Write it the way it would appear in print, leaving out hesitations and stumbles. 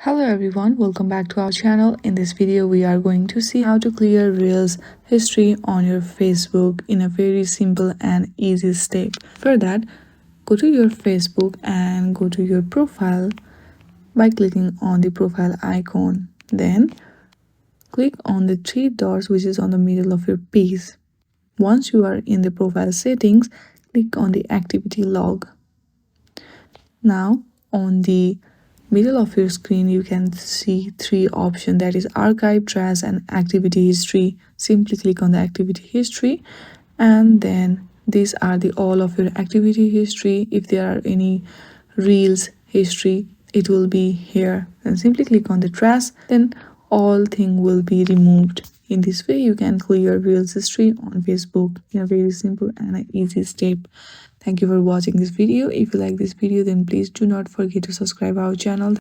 Hello everyone, welcome back to our channel. In this video, we are going to see how to clear Reels history on your Facebook in a very simple and easy step. For that, go to your Facebook and go to your profile by clicking on the profile icon. Then click on the three dots which is on the middle of your page. Once you are in the profile settings, click on the activity log. Now on the middle of your screen you can see three options, that is archive, trash and activity history. Simply click on the activity history and then these are the all of your activity history. If there are any reels history, it will be here. Then simply click on the trash, then all thing will be removed. In this way you can clear reels history on Facebook in a very simple and an easy step. Thank you for watching this video. If you like this video, then please do not forget to subscribe our channel.